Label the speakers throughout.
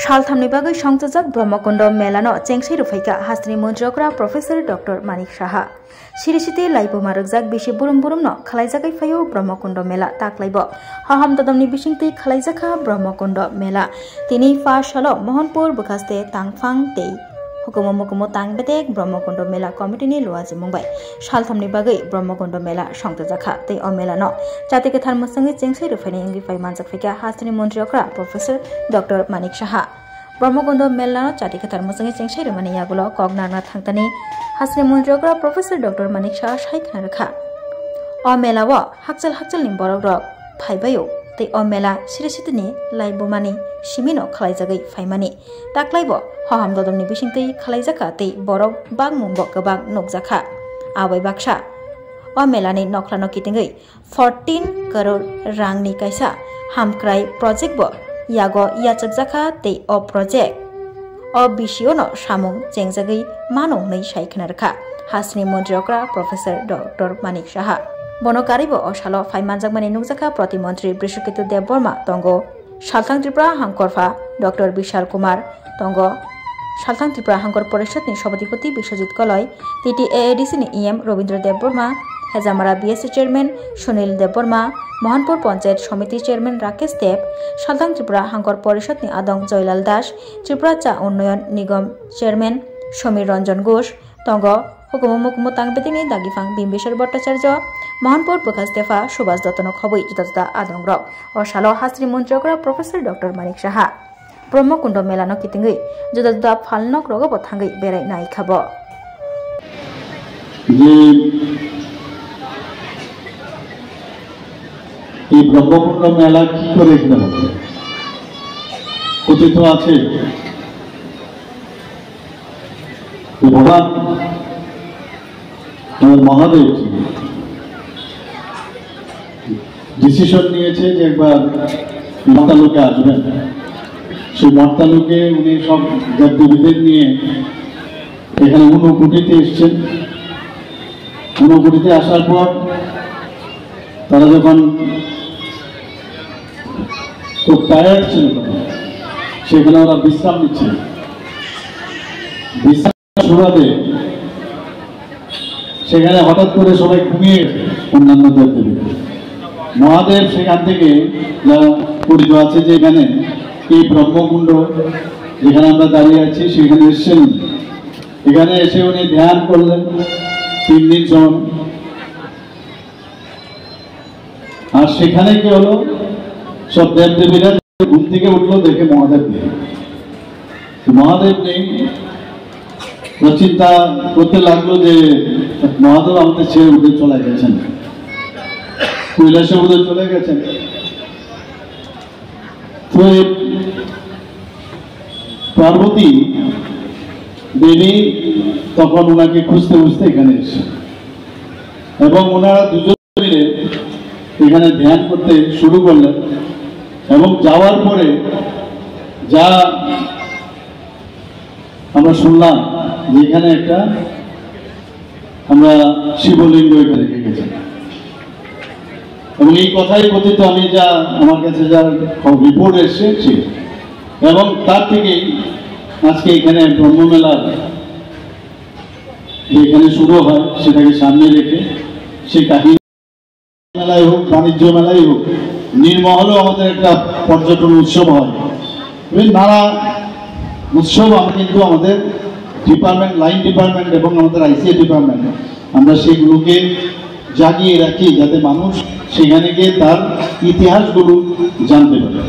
Speaker 1: सालथामनि बागै संयोजक ब्रह्मकुंड मेलानो चेंगसै रुफाइका हास्नि मन्त्रियग्रा प्रोफेसर डॉक्टर मानिक साहा सिरिसिति लाइबोमा रगजाक बिसि बुरुम बुरुमनो खालायजागै फायो ब्रह्मकुंड मेला ताकलाइबो हाहाम ददमनि बिसिंतै खालायजाखा ब्रह्मकुंड मेला तिनि फाशलो मोहनपुर बुखास्ते तांगफां तै हुकुम मुकुम तांगबेतेक ब्रह्मकुंड मेला कमिटिनि लुवाजि मुंबाय सालथामनि बागै ब्रह्मकुंड मेला संयोजका तै अ मेलानो जाति कथार मसंगे चेंगसै रुफाइनि इंगि फाइ मानजाक फाइका हास्नि मन्त्रियग्रा प्रोफेसर डॉक्टर मानिक साहा ब्रह्मकुंड मेलानो जाति कथार मसंगे चेंगसै रुमानि यागुलो कगनारना थांतानि हास्नि मन्त्रियग्रा प्रोफेसर डॉक्टर मानिक साहा साइखना रखा अ मेलावो हाकचल नि बरक रक फाइबायो तै अ मेला सिरिसितिनि लाइबोमानि सिमिनो खालायजागै फाइमानि ताकलाइबो हहाम ददमनि बिसिंतै खालायजाखा तै बरक बाग मुंबो गोबां नोगजाखा आबै बाक्सा अ मेलानि नखलानो कितिंगै 14 करोड़ रांनि कायसा हामक्राय प्रोजेक्टबो यागो याचकजाखा तै अ प्रोजेक्ट अ बिसियोनो सामुं चेंगजागै मानो नै साइखना रखा हास्नि मन्त्रियग्रा प्रोफेसर डॉक्टर मानिक साहा बनकारिबो असालो फाइमानजाकमानि नुगजाखा प्रतिमंत्री बृषकेतु देबबर्मा तंगो सालथां त्रिपुरा हांकरफा डॉक्टर विशाल कुमार तंगो सालथां त्रिपुरा हांकर परिषदनि सभापति विश्वजित कलय टीटीएएडीसी नि ईएम रवीन्द्र देबबर्मा हेजामारा बीएससी चेयरमैन सुनील देबबर्मा मोहनपुर पंचायत समिति चेयरमैन राकेश देव सालथां त्रिपुरा हांकर परिषदनि आदं जयलाल दास त्रिपुरा चा उन्नयन निगम चेयरमैन समीर रंजन घोष तंगो हुकुम मुकुम तांगबेतिनि दागिफां बिम्बेश्वर भट्टाचार्य मोहनपुर बुखास्तेफा सुभाष दत्तन खबै जुदा आदं रक असालो हास्रि मन्त्रियग्रा प्रोफेसर डॉक्टर मानिक साहा ब्रह्मकुंड मेलानो कितिंगै जुदा फालनक रगबो थांगै बेराय नायखाबो
Speaker 2: এই ব্রহ্মকুণ্ড মেলা কি করে এখানে হবে কথিত আছে ভগবান মহাদেব ডিসিশন নিয়েছে যে একবার মর্তালোকে আসবেন সেই মর্তালোকে উনি সব দেবদেবীদের নিয়ে এখানে ঊনকোটিতে এসছেন ঊনকোটিতে আসার পর তারা যখন খুব টায়ার্ড ছিল সেখানে ওরা বিশ্রাম নিচ্ছিল বিশ্রাম সুবাদে সেখানে হঠাৎ করে সবাই ঘুমিয়ে অন্যান্য দেবদেবীরা মহাদেব সেখান থেকে যা পরিচিত আছে যে এখানে এই ব্রহ্মকুণ্ড যেখানে আমরা দাঁড়িয়ে আছি সেখানে এসছেন এখানে এসে উনি ধ্যান করলেন 3 দিন সময় আর সেখানে কি হলো সব দেবদেবীরা ঘুম থেকে উঠলো দেখে মহাদেব নেই মহাদেব নেই চিন্তা করতে লাগলো যে মহাদেব আমাদের ছেড়ে উঠে চলে গেছেন কৈলাসে উঠে চলে গেছেন তো পার্বতী দেবী তখন ওনাকে খুঁজতে খুঁজতে এখানে এসে এবং ওনারা দুজন মিলে এখানে ধ্যান করতে শুরু করলেন এবং যাওয়ার পরে যা আমরা শুনলাম যে এখানে একটা আমরা শিবলিঙ্গ এখানে রেখে গেছি এবং এই কথাই কথিত আমি যা আমার কাছে যা রিপোর্ট এসেছে এবং তার থেকেই আজকে এখানে ব্রহ্মমেলা এখানে শুরু হয় সেটাকে সামনে রেখে সেই কাহিনী মেলায় হোক বাণিজ্য মেলায় হোক নির্মহলেও আমাদের একটা পর্যটন উৎসব হয় নানা উৎসব আমরা কিন্তু আমাদের ডিপার্টমেন্ট লাইন ডিপার্টমেন্ট এবং আমাদের আইসিএ ডিপার্টমেন্ট আমরা সেগুলোকে জাগিয়ে রাখি যাতে মানুষ সেখানে গিয়ে তার ইতিহাসগুলো জানতে পারে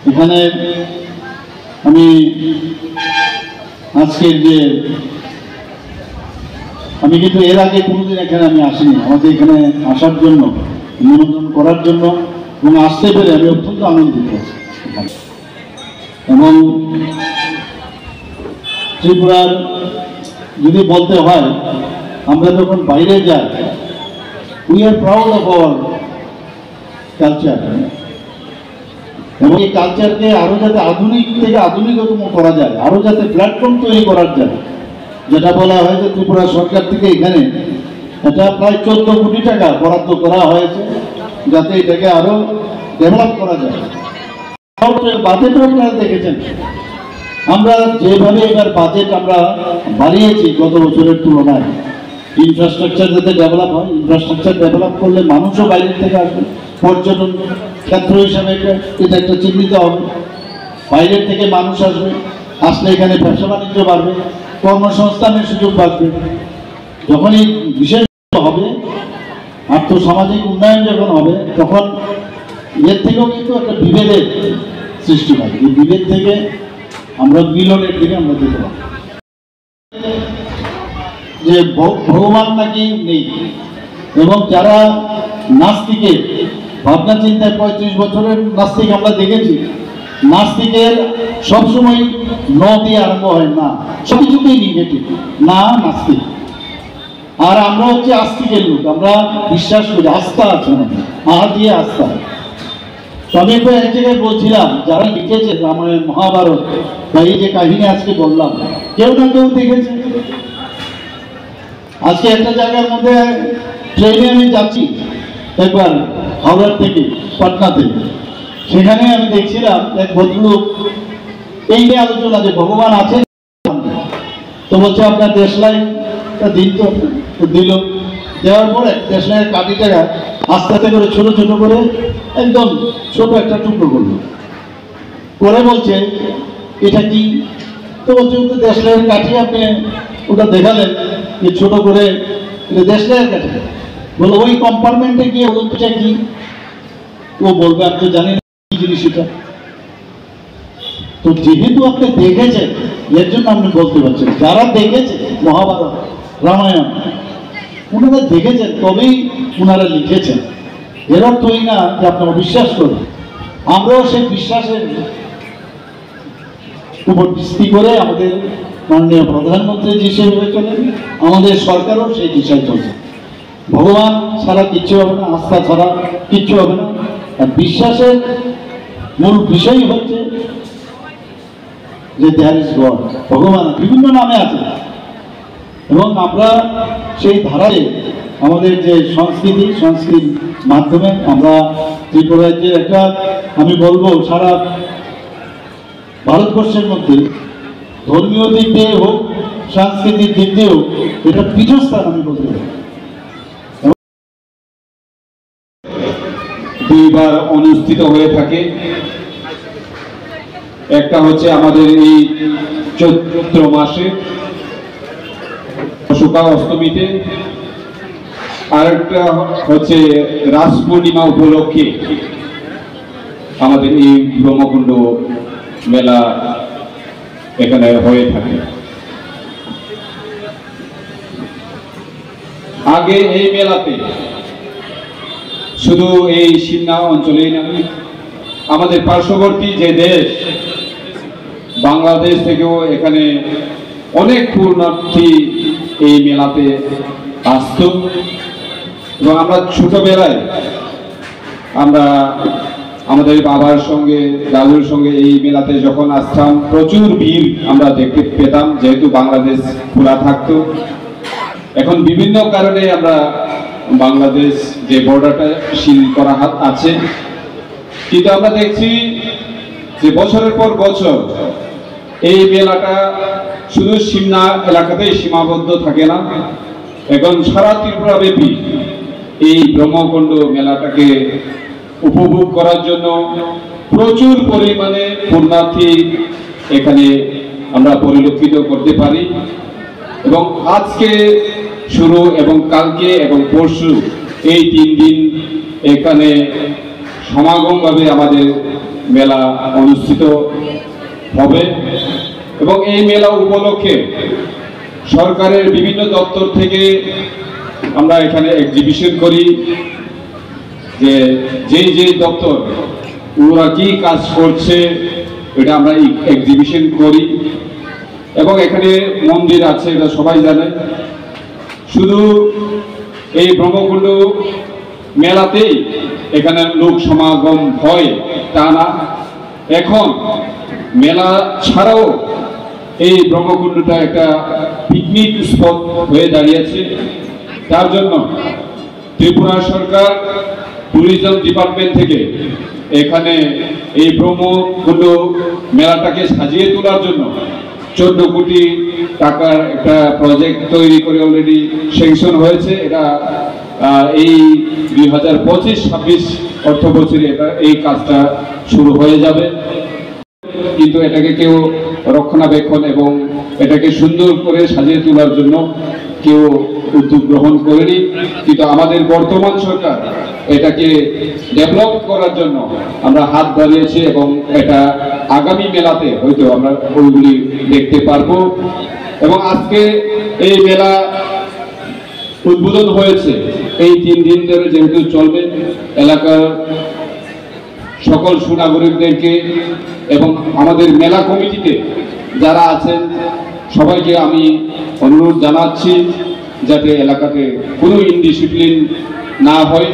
Speaker 2: এখানে আমি আজকের যে আমি কিন্তু এর আগে কোনোদিন এখানে আমি আসিনি আমাদের এখানে আসার জন্য নিমন্ত্রণ করার জন্য এবং আসতে পেরে আমি অত্যন্ত আনন্দিত এবং ত্রিপুরার যদি বলতে হয় আমরা যখন বাইরে যাই we are proud of our culture এবং এই কালচারকে আরো যাতে আধুনিক থেকে আধুনিকতম করা যায় আরো যাতে প্ল্যাটফর্ম তৈরি করা যায় যেটা বলা হয় যে ত্রিপুরা সরকার থেকে এখানে এটা প্রায় 14 কোটি টাকা বরাদ্দ করা হয়েছে যাতে এটাকে আরো ডেভেলপ করা যায় বাজেটও আপনারা দেখেছেন, আমরা যেভাবে এবার বাজেট আমরা বাড়িয়েছি গত বছরের তুলনায়, ইনফ্রাস্ট্রাকচার যাতে ডেভেলপ হয়, ইনফ্রাস্ট্রাকচার ডেভেলপ করলে মানুষও বাইরে থেকে আসবে, পর্যটন ক্ষেত্র হিসাবে এটা একটা চিহ্নিত হবে, বাইরের থেকে মানুষ আসবে, আসলে এখানে ব্যবসা বাণিজ্য বাড়বে, কর্মসংস্থানের সুযোগ বাড়বে। যখন এই বিশেষ হবে, আর্থসামাজিক উন্নয়ন যখন হবে, তখন এর থেকেও কিন্তু একটা বিভেদের সৃষ্টি হয়। এই বিভেদ থেকে আমরা মিলনের দিকে আমরা যেতে পারি। যে ভগবান নাকি নেই, এবং যারা নাস্তিকের ভাবনা চিন্তায় 35 বছরের নাস্তিক আমরা দেখেছি, নাস্তিকের সবসময় ন দিয়ে আরম্ভ হয়, না সবকিছুতেই নেগেটিভ, না নাস্তিক। আর আমরা হচ্ছে আস্তিকের লোক, আমরা বিশ্বাস করি, আস্থা আছে আমাদের, দিয়ে আস্থা। তো আমি একবার এক জায়গায় বলছিলাম, যারা লিখেছে রামায়ণ মহাভারত বা এই যে কাহিনী আজকে বললাম, কেউ না কেউ দেখেছে। আজকে একটা জায়গার মধ্যে ট্রেনে আমি যাচ্ছি একবার হাওড়ার থেকে পাটনাতে, সেখানে আমি দেখছিলাম এক ভদ্রলোক এই নিয়ে আলোচনা যে ভগবান আছে, তো বলছে আপনার দেশলাইটা দিন, তো দিল। দেওয়ার পরে দেশলাইয়ের কাঠিটা আস্তে আস্তে করে ছোট ছোট করে একদম ছোট একটা টুকরো করলো, করে বলছে এটা কি? তো বলছে তো দেশলাইয়ের কাঠি, আপনি ওটা দেখালেন যে ছোট করে দেশলাইয়ের কাঠি। বলো ওই কম্পার্টমেন্টে গিয়ে বলতে কি ও বলবে, আপনি তো জানেন কি জিনিস এটা। তো যেহেতু আপনি দেখেছেন, এর জন্য আপনি বলতে পারছেন। যারা দেখেছে মহাভারত রামায়ণ, ওনারা দেখেছেন, তবেই ওনারা লিখেছেন। এর অর্থই না যে আপনি অবিশ্বাস করেন। আমরাও সেই বিশ্বাসের উপর ভিত্তি করে আমাদের মাননীয় প্রধানমন্ত্রী যে সেভাবে চলেন, আমাদের সরকারও সেই দিশায় চলছে। ভগবান ছাড়া কিচ্ছু হবে না, আস্থা ছাড়া কিচ্ছু হবে না। আর বিশ্বাসের মূল বিষয় হচ্ছে যে দেয়ার ইজ গড, ভগবান বিভিন্ন নামে আছে, এবং আমরা সেই ধারায় আমাদের যে সংস্কৃতির মাধ্যমে আমরা ত্রিপুরার যে একটা, আমি বলবো সারা ভারতবর্ষের মধ্যে ধর্মীয় দিক দিয়ে হোক, সাংস্কৃতিক দিক দিয়েও এটা পীঠস্থান আমি বলতে পারি।
Speaker 3: দুইবার অনুষ্ঠিত হয়ে থাকে। একটা হচ্ছে আমাদের এই চৈত্র মাসে শুক্লা অষ্টমীতে, আরেকটা হচ্ছে রাস পূর্ণিমা উপলক্ষে আমাদের এই ব্রহ্মকুণ্ড মেলা এখানে হয়ে থাকে। আগে এই মেলাতে শুধু এই সিমনা অঞ্চলেই না, আমাদের পার্শ্ববর্তী যে দেশ বাংলাদেশ থেকেও এখানে অনেক পূর্ণার্থী এই মেলাতে আসত। এবং আমরা ছোটবেলায় আমরা আমাদের বাবার সঙ্গে দাদুর সঙ্গে এই মেলাতে যখন আসতাম, প্রচুর ভিড় আমরা দেখতে পেতাম, যেহেতু বাংলাদেশ খোলা থাকতো। এখন বিভিন্ন কারণে আমরা বাংলাদেশ যে বর্ডারটা সিল করা আছে, কিন্তু আমরা দেখছি যে বছরের পর বছর এই মেলাটা শুধু সিমনা এলাকাতেই সীমাবদ্ধ থাকে না, এখন সারা ত্রিপুরা ব্যাপী এই ব্রহ্মকুণ্ড মেলাটাকে উপভোগ করার জন্য প্রচুর পরিমাণে পূর্ণার্থী এখানে আমরা পরিলক্ষিত করতে পারি। এবং আজকে শুরু এবং কালকে এবং পরশু এই 3 দিন এখানে সমাগমভাবে আমাদের মেলা অনুষ্ঠিত হবে। এবং এই মেলা উপলক্ষে সরকারের বিভিন্ন দপ্তর থেকে আমরা এখানে এক্সিবিশন করি, যে দপ্তর ওরা কি কাজ করছে এটা আমরা এক্সিবিশন করি। এবং এখানে মন্দির আছে, এটা সবাই জানে। শুধু এই ব্রহ্মকুণ্ড মেলাতেই এখানে লোক সমাগম হয় তা না, এখন মেলা ছাড়াও এই ব্রহ্মকুণ্ডটা একটা পিকনিক স্পট হয়ে দাঁড়িয়েছে। তার জন্য ত্রিপুরা সরকার ট্যুরিজম ডিপার্টমেন্ট থেকে এখানে এই ব্রহ্মকুণ্ড মেলাটাকে সাজিয়ে তোলার জন্য 14 কোটি টাকার একটা প্রজেক্ট তৈরি করে অলরেডি স্যাংশন হয়েছে। এটা এই 2025-26 অর্থ বছরে এই কাজটা শুরু হয়ে যাবে, কিন্তু এটাকে কেউ রক্ষণাবেক্ষণ এবং এটাকে সুন্দর করে সাজিয়ে তোলার জন্য কেউ উদ্যোগ গ্রহণ করেনি। কিন্তু আমাদের বর্তমান সরকার এটাকে ডেভেলপ করার জন্য আমরা হাত বাড়িয়েছি এবং এটা আগামী মেলাতে হয়তো আমরা ওইগুলি দেখতে পারবো। এবং আজকে এই মেলা উদ্বোধন হয়েছে, এই 3 দিন ধরে যেহেতু চলবে, এলাকার সকল সুনাগরিকদেরকে এবং আমাদের মেলা কমিটিতে যারা আছেন সবাইকে আমি অনুরোধ জানাচ্ছি যাতে এলাকাতে কোনো ইনডিসিপ্লিন না হয়,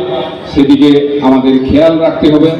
Speaker 3: সেদিকে আমাদের খেয়াল রাখতে হবে।